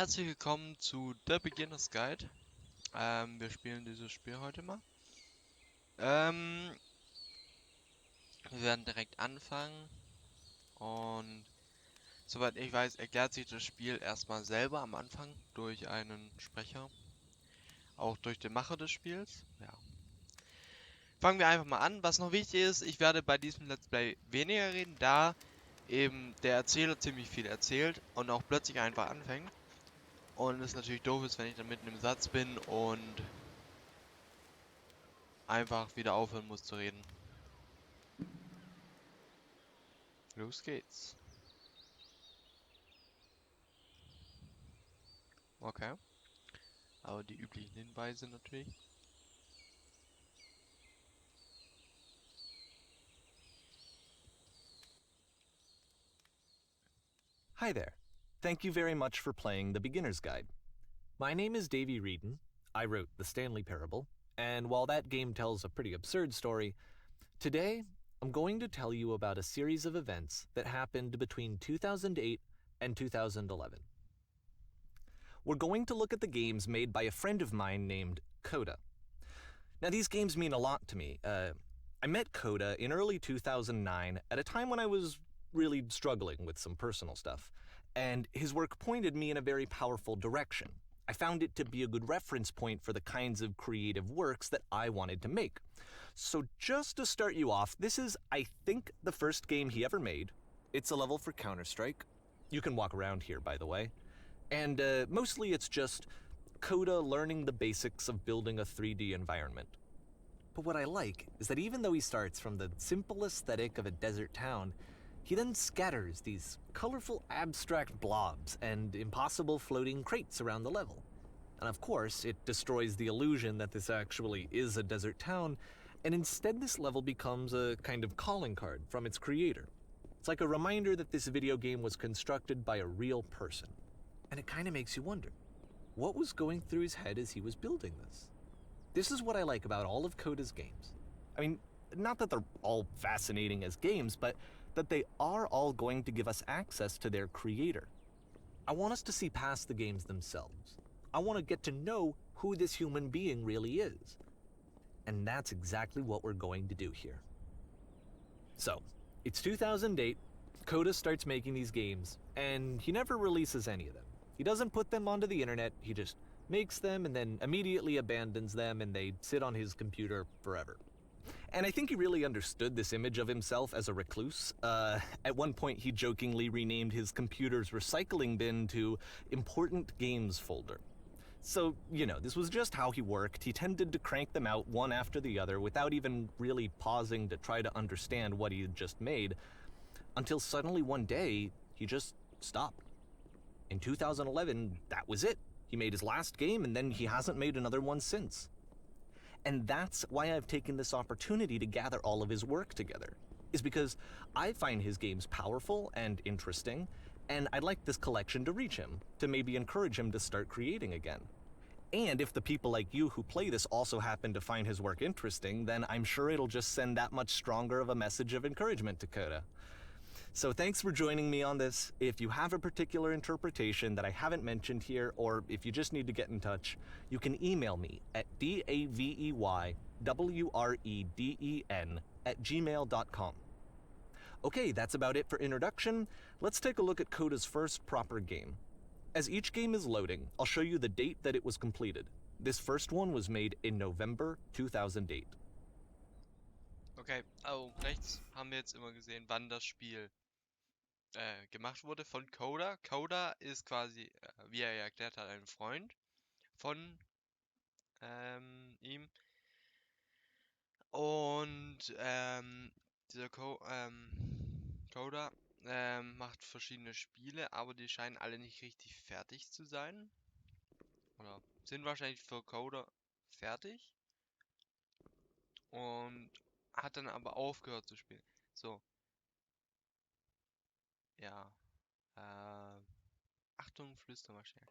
herzlich willkommen zu der Beginners Guide. Wir spielen dieses Spiel heute mal. Wir werden direkt anfangen und soweit ich weiß, erklärt sich das Spiel erstmal selber am Anfang durch einen Sprecher, auch durch den Macher des Spiels. Ja. Fangen wir einfach mal an. Was noch wichtig ist, ich werde bei diesem Let's Play weniger reden, da eben der Erzähler ziemlich viel erzählt und auch plötzlich einfach anfängt. Und es natürlich doof ist, wenn ich dann mitten im Satz bin und einfach wieder aufhören muss zu reden. Los geht's. Okay. Aber die üblichen Hinweise natürlich. Hi there. Thank you very much for playing the Beginner's Guide. My name is Davey Reedon. I wrote The Stanley Parable, and while that game tells a pretty absurd story, today I'm going to tell you about a series of events that happened between 2008 and 2011. We're going to look at the games made by a friend of mine named Coda. Now, these games mean a lot to me. I met Coda in early 2009 at a time when I was really struggling with some personal stuff, and his work pointed me in a very powerful direction. I found it to be a good reference point for the kinds of creative works that I wanted to make. So just to start you off, this is, I think, the first game he ever made. It's a level for Counter-Strike. You can walk around here, by the way. And mostly it's just Coda learning the basics of building a 3D environment. But what I like is that even though he starts from the simple aesthetic of a desert town, he then scatters these colorful abstract blobs and impossible floating crates around the level. And of course, it destroys the illusion that this actually is a desert town, and instead this level becomes a kind of calling card from its creator. It's like a reminder that this video game was constructed by a real person. And it kind of makes you wonder, what was going through his head as he was building this? This is what I like about all of Coda's games. I mean, not that they're all fascinating as games, but that they are all going to give us access to their creator. I want us to see past the games themselves. I want to get to know who this human being really is. And that's exactly what we're going to do here. So, it's 2008, Coda starts making these games, and he never releases any of them. He doesn't put them onto the internet, he just makes them and then immediately abandons them, and they sit on his computer forever. And I think he really understood this image of himself as a recluse. At one point, he jokingly renamed his computer's recycling bin to Important Games Folder. So, you know, this was just how he worked. He tended to crank them out one after the other without even really pausing to try to understand what he had just made, until suddenly one day, he just stopped. In 2011, that was it. He made his last game, and then he hasn't made another one since. And that's why I've taken this opportunity to gather all of his work together, is because I find his games powerful and interesting, and I'd like this collection to reach him, to maybe encourage him to start creating again. And if the people like you who play this also happen to find his work interesting, then I'm sure it'll just send that much stronger of a message of encouragement to Coda. So thanks for joining me on this. If you have a particular interpretation that I haven't mentioned here, or if you just need to get in touch, you can email me at daveyWreden@gmail.com. Okay, that's about it for introduction. Let's take a look at Coda's first proper game. As each game is loading, I'll show you the date that it was completed. This first one was made in November 2008. Okay, also rechts haben wir jetzt immer gesehen, wann das Spiel gemacht wurde von Coda. Coda ist quasi, wie er ja erklärt hat, ein Freund von ihm. Und dieser Coda macht verschiedene Spiele, aber die scheinen alle nicht richtig fertig zu sein. Oder sind wahrscheinlich für Coda fertig. Und hat dann aber aufgehört zu spielen. So. Ja. Achtung, Flüstermaschine.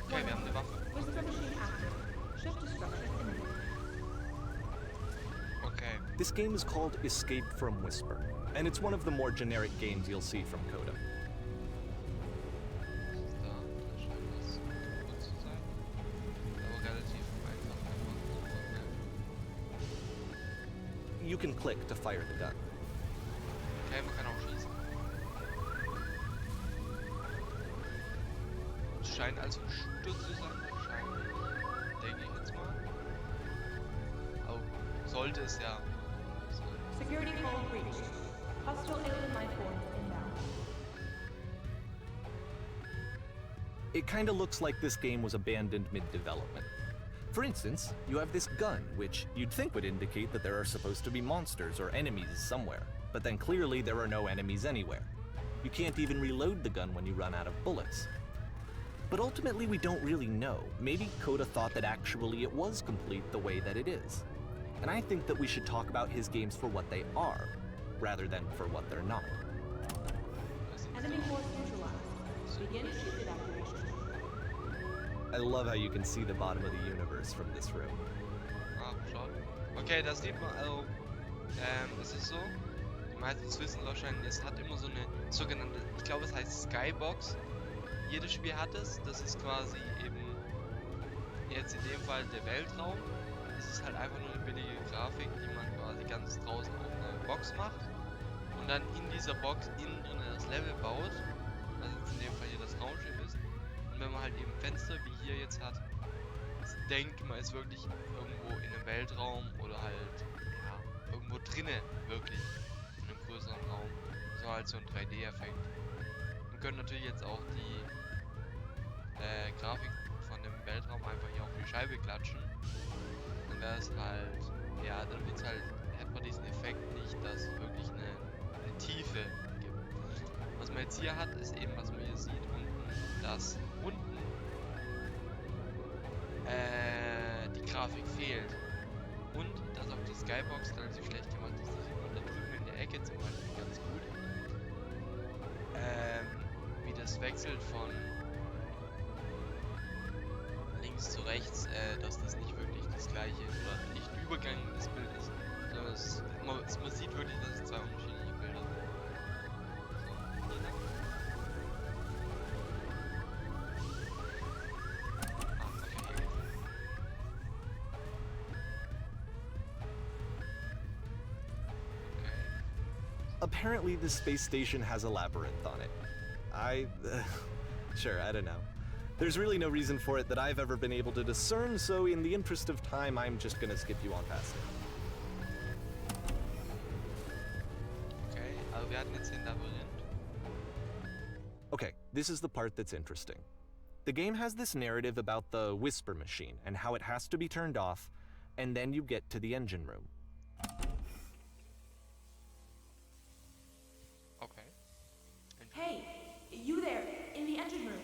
Okay, wir haben eine Waffe. Okay. This game is called Escape from Whisper, and it's one of the more generic games you'll see from Coda. Da, you can click to fire the gun. Okay, man kann auch schießen. Es scheint also ein Shooter zu sein, wahrscheinlich. Denke ich jetzt mal. Oh, sollte es ja sein. Security call breached. Hostile alien life forms inbound. It kinda looks like this game was abandoned mid-development. For instance, you have this gun, which you'd think would indicate that there are supposed to be monsters or enemies somewhere, but then clearly there are no enemies anywhere. You can't even reload the gun when you run out of bullets. But ultimately we don't really know. Maybe Coda thought that actually it was complete the way that it is. And I think that we should talk about his games for what they are, rather than for what they're not. Enemy force neutralized. Begin ship evacuation. I love how you can see the bottom of the universe from this room. Ah, schade. Okay, das sieht man, also, es ist so, die meisten wissen wahrscheinlich, es hat immer so eine sogenannte, ich glaube es heißt Skybox. Jedes Spiel hat es, das ist quasi eben, jetzt in dem Fall der Weltraum. Es ist halt einfach nur eine billige Grafik, die man quasi ganz draußen auf einer Box macht. Und dann in dieser Box innen drin das Level baut, was jetzt in dem Fall hier das Raumschiff ist. Und wenn man halt eben Fenster wie hier jetzt hat, denkt man ist wirklich irgendwo in einem Weltraum oder halt, ja, irgendwo drinne, wirklich, in einem größeren Raum. Das war halt so ein 3D-Effekt. Wir können natürlich jetzt auch die Grafik von dem Weltraum einfach hier auf die Scheibe klatschen. Dann wäre es halt, ja, dann wird's halt, hätte man diesen Effekt nicht, dass es wirklich eine Tiefe gibt. Was man jetzt hier hat, ist eben, was man hier sieht, unten, dass unten die Grafik fehlt. Und dass auch die Skybox relativ schlecht gemacht ist. Das sieht man da drüben in der Ecke zum Beispiel ganz gut. Wie das wechselt von links zu rechts, dass das nicht wirklich das gleiche ist oder nicht ein Übergang des Bildes, sondern man sieht wirklich, dass es zwei unterschiedliche Bilder sind. So, hier lang. Okay. Apparently the space station has a labyrinth on it. Sure, I don't know. There's really no reason for it that I've ever been able to discern, so in the interest of time, I'm just gonna skip you on past it. Okay, also wir hatten jetzt den Labyrinth. Okay, this is the part that's interesting. The game has this narrative about the whisper machine and how it has to be turned off, and then you get to the engine room. Okay. Hey, you there, in the engine room.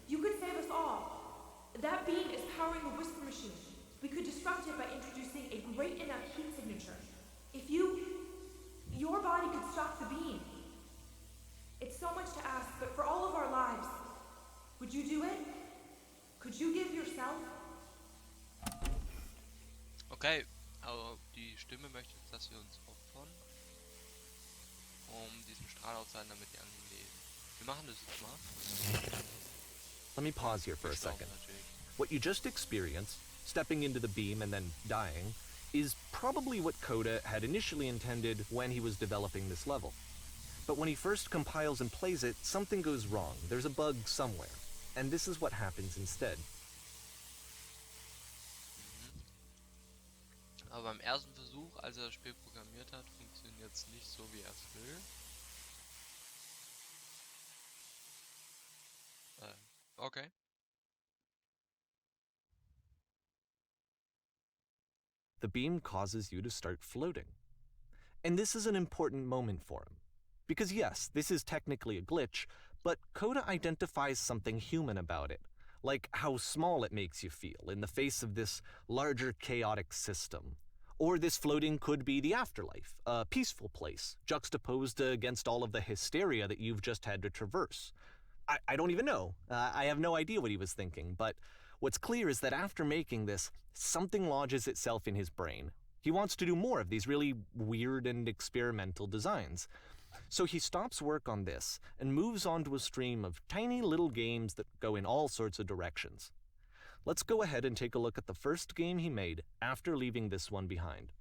You could save us all. That beam is powering the whisper machine. We could disrupt it by introducing a great enough heat signature. If your body could stop the beam. It's so much to ask, but for all of our lives, would you do it? Could you give yourself? Okay, also die Stimme möchte jetzt, dass wir uns opfern, um diesen Strahl aufzuhalten, damit die anderen leben. Wir machen das jetzt mal. Let me pause here for a second. What you just experienced, stepping into the beam and then dying, is probably what Coda had initially intended when he was developing this level. But when he first compiles and plays it, something goes wrong. There's a bug somewhere. And this is what happens instead. Aber beim ersten Versuch, als er das Spiel programmiert hat, funktioniert es nicht so, wie er es will. Okay. The beam causes you to start floating. And this is an important moment for him. Because yes, this is technically a glitch, but Coda identifies something human about it, like how small it makes you feel in the face of this larger chaotic system. Or this floating could be the afterlife, a peaceful place, juxtaposed against all of the hysteria that you've just had to traverse. I don't even know. I have no idea what he was thinking, but what's clear is that after making this, something lodges itself in his brain. He wants to do more of these really weird and experimental designs. So he stops work on this and moves on to a stream of tiny little games that go in all sorts of directions. Let's go ahead and take a look at the first game he made after leaving this one behind.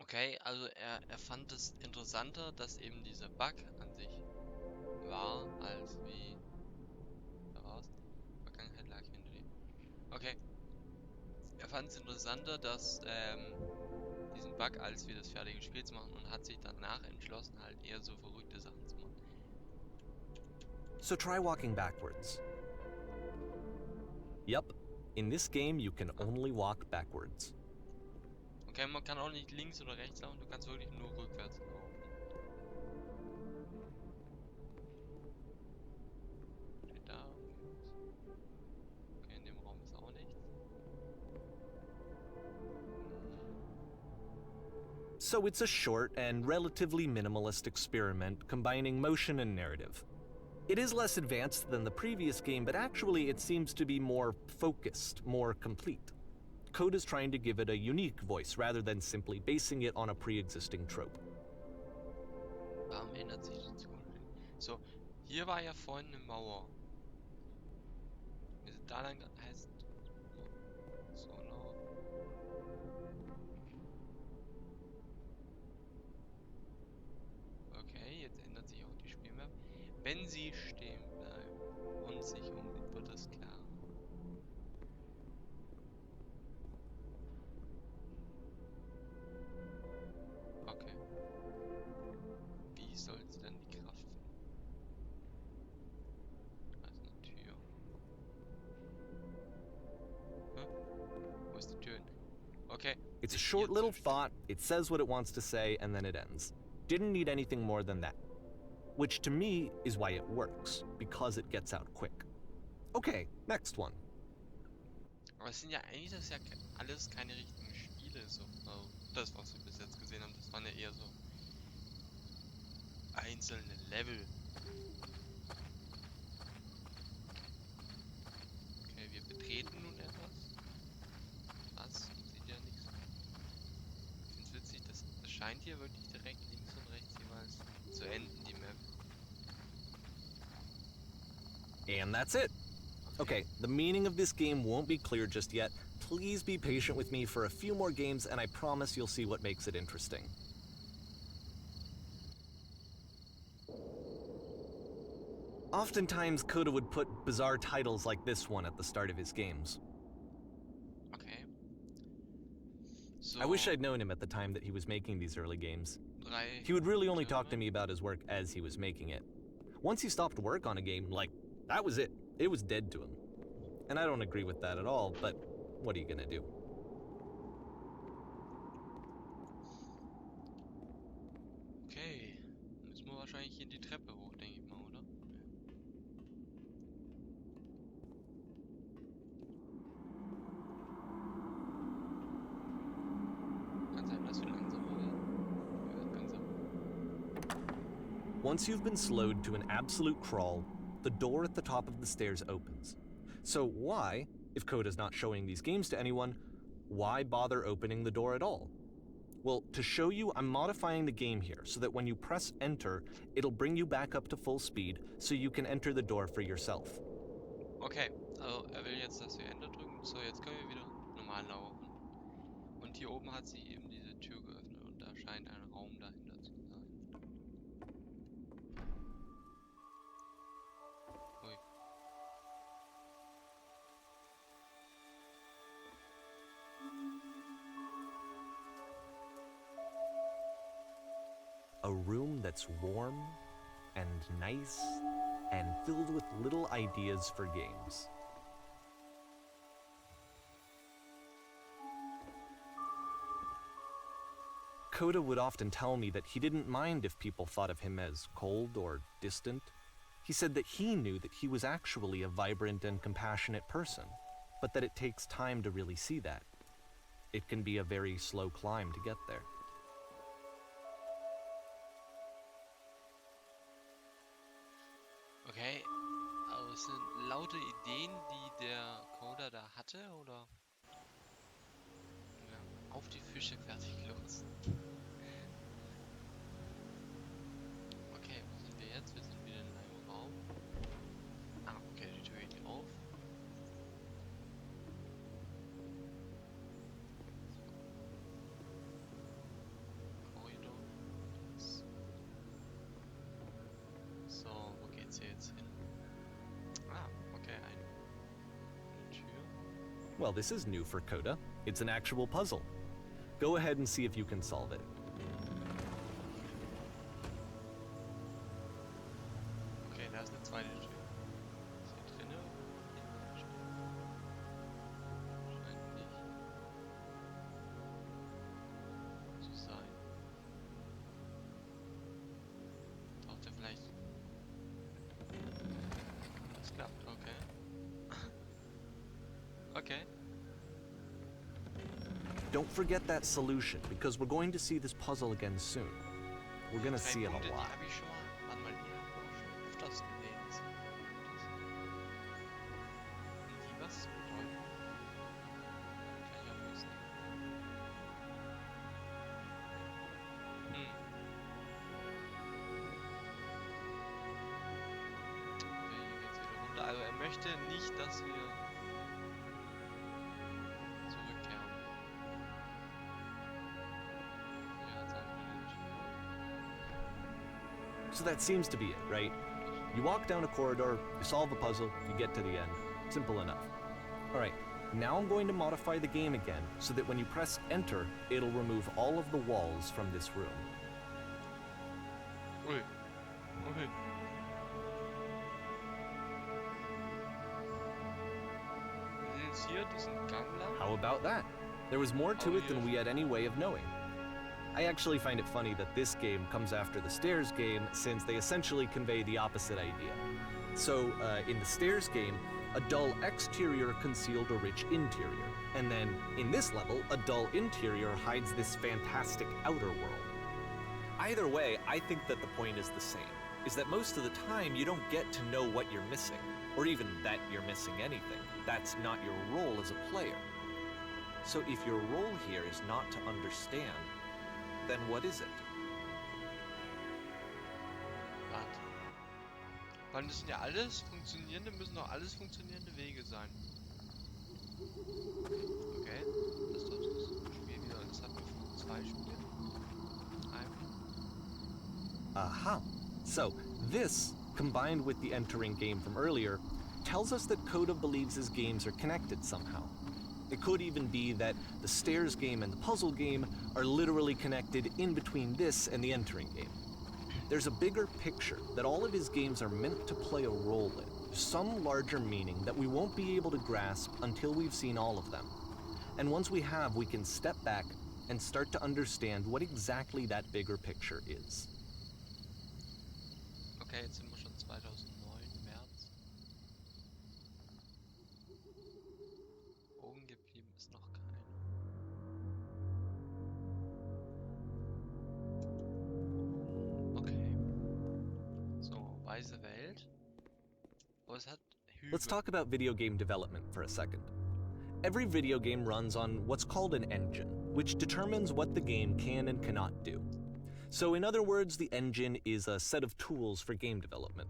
Okay, also er fand es interessanter, dass eben dieser Bug an sich war, als wie... Da war's. Vergangenheit lag hinter ihm. Okay, er fand es interessanter, dass diesen Bug als wie das fertige Spiel zu machen und hat sich danach entschlossen, halt eher so verrückte Sachen zu machen. So try walking backwards. Yup, in this game you can only walk backwards. Okay, man kann auch nicht links oder rechts laufen, du kannst wirklich nur rückwärts laufen. Steht da irgendwas? Okay, in dem Raum ist auch nichts. So it's a short and relatively minimalist experiment combining motion and narrative. It is less advanced than the previous game, but actually it seems to be more focused, more complete. Codas trying to give it a unique voice rather than simply basing it on a pre-existing trope. Warum ändert sich die Zukunft? So, hier war ja vorhin eine Mauer. Wir sind da lang, heißt so noch. Okay, jetzt ändert sich auch die Spielmap. Wenn sie stehen bleibt und sich umsieht, wird es klar. Okay. Wie soll sie dann die Kraft finden? Da ist eine Tür. Hä? Wo ist die Tür hin? Okay. It's a sich short hier little zu thought, it says what it wants to say, and then it ends. Didn't need anything more than that. Which to me is why it works, because it gets out quick. Okay, next one. Aber es sind ja eigentlich das ja alles keine richtigen Spiele, so. Also das, was wir bis jetzt gesehen haben, das waren ja eher so einzelne Level. Okay, wir betreten nun etwas. Was? Man sieht ja nichts. Ich finde es witzig, das scheint hier wirklich direkt links und rechts jeweils zu enden, die Map. And that's it. Okay, the meaning of this game won't be clear just yet. Please be patient with me for a few more games, and I promise you'll see what makes it interesting. Oftentimes, Coda would put bizarre titles like this one at the start of his games. Okay. So, I wish I'd known him at the time that he was making these early games. drei He would really only talk to Türme. me about his work as he was making it. Once he stopped work on a game, like, that was it. It was dead to him. And I don't agree with that at all, but what are you gonna do? Okay. Müssen wir wahrscheinlich hier die Treppe hoch, denke ich mal, oder? Kann sein, dass wir langsamer werden. Wir werden langsam. Once you've been slowed to an absolute crawl, the door at the top of the stairs opens. So why, if Coda's not showing these games to anyone, why bother opening the door at all? Well, to show you, I'm modifying the game here so that when you press enter, it'll bring you back up to full speed so you can enter the door for yourself. Okay, also er will jetzt, dass wir Enter drücken. So, jetzt können wir wieder normal laufen. Und hier oben hat sich eben diese Tür geöffnet und da scheint ein Raum dahinter zu sein. Ui. A room that's warm and nice and filled with little ideas for games. Coda would often tell me that he didn't mind if people thought of him as cold or distant. He said that he knew that he was actually a vibrant and compassionate person, but that it takes time to really see that. It can be a very slow climb to get there. Okay, also es sind laute Ideen, die der Coder da hatte, oder? Ja, auf die Fische, fertig, los. Okay, wo sind wir jetzt? Wir sind wieder in einem Raum. Ah, okay, die Tür geht auf. Well, this is new for Coda. It's an actual puzzle. Go ahead and see if you can solve it. Okay, da ist eine zweite Tür. Ist hier drinne? Scheint nicht zu sein. Taucht er vielleicht... Das klappt, okay. Okay. Don't forget that solution, because we're going to see this puzzle again soon. We're gonna Drei see it Punkte, a die lot. habe ich schon mal... Warte mal, die haben wir auch schon öfters gesehen. Das sind und die was bedeuten? Kann ich auch wissen. Okay, hier geht's wieder runter. Also er möchte nicht, dass wir zurückkehren. Ja, jetzt haben wir eine Tür. So that seems to be it, right? You walk down a corridor, you solve a puzzle, you get to the end. Simple enough. Alright, now I'm going to modify the game again so that when you press enter, it'll remove all of the walls from this room. Ui. Okay. Wir sehen jetzt hier diesen Gang lang. How about that? There was more to it than we had any way of knowing. I actually find it funny that this game comes after the stairs game since they essentially convey the opposite idea. So, in the stairs game, a dull exterior concealed a rich interior. And then, in this level, a dull interior hides this fantastic outer world. Either way, I think that the point is the same, is that most of the time you don't get to know what you're missing, or even that you're missing anything. That's not your role as a player. So if your role here is not to understand, then what is it? Warte. Weil das sind ja alles funktionierende, müssen doch alles funktionierende Wege sein. Okay, das dort ist das Spiel wieder. Jetzt hatten wir 2 Spiele. Aha. So, this, combined with the entering game from earlier, tells us that Coda believes his games are connected somehow. It could even be that the stairs game and the puzzle game are literally connected in between this and the entering game. There's a bigger picture that all of his games are meant to play a role in, some larger meaning that we won't be able to grasp until we've seen all of them. And once we have, we can step back and start to understand what exactly that bigger picture is. Okay, jetzt sind wir schon 2009, März. Oben geblieben ist noch keine. Okay. So, weiße Welt. Oh, es hat Hügel. Let's talk about video game development for a second. Every video game runs on what's called an engine, which determines what the game can and cannot do. So in other words, the engine is a set of tools for game development.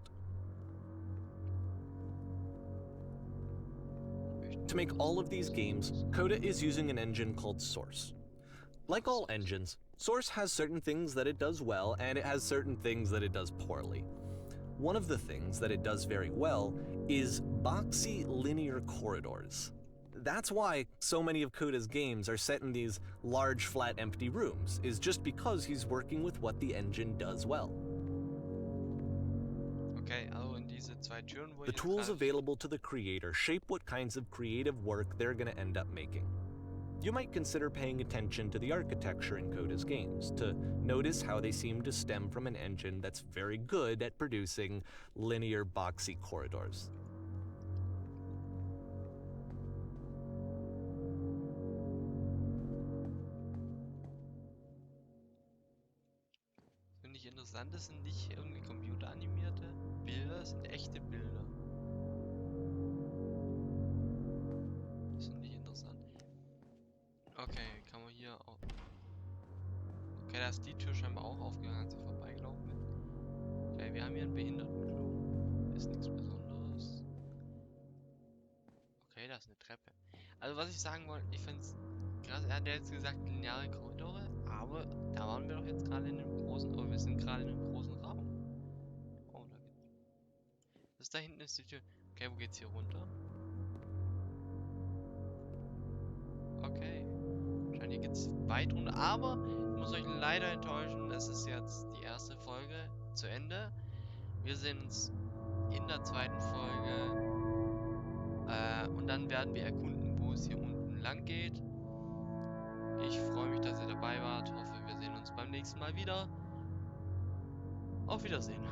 To make all of these games, Coda is using an engine called Source. Like all engines, Source has certain things that it does well, and it has certain things that it does poorly. One of the things that it does very well is boxy linear corridors. That's why so many of Coda's games are set in these large, flat, empty rooms, is just because he's working with what the engine does well. Okay, also in diese 2 Türen, wo The ich jetzt tools gerade- available to the creator shape what kinds of creative work they're going to end up making. You might consider paying attention to the architecture in Coda's games, to notice how they seem to stem from an engine that's very good at producing linear, boxy corridors. Finde ich interessant, das sind nicht irgendwie computeranimierte Bilder, das sind echte Bilder. Das finde ich interessant. Okay, kann man hier auch... Okay, da ist die Tür scheinbar auch aufgegangen, als ich vorbeigelaufen bin. Okay, wir haben hier einen Behindertenklo. Ist nichts Besonderes. Okay, da ist eine Treppe. Also was ich sagen wollte, ich finde es krass, er hat ja jetzt gesagt lineare Korridore, aber da waren wir doch jetzt gerade in einem großen, oh, wir sind gerade in einem großen Raum. Oh, da geht's. Das da hinten ist die Tür. Okay, wo geht's hier runter? okay. Wahrscheinlich geht's weit runter, aber ich muss euch leider enttäuschen, es ist jetzt die erste Folge zu Ende. Wir sehen uns in der zweiten Folge und dann werden wir erkunden, wo es hier unten lang geht. Ich freue mich, dass ihr dabei wart. Hoffe, wir sehen uns beim nächsten Mal wieder. Auf Wiedersehen.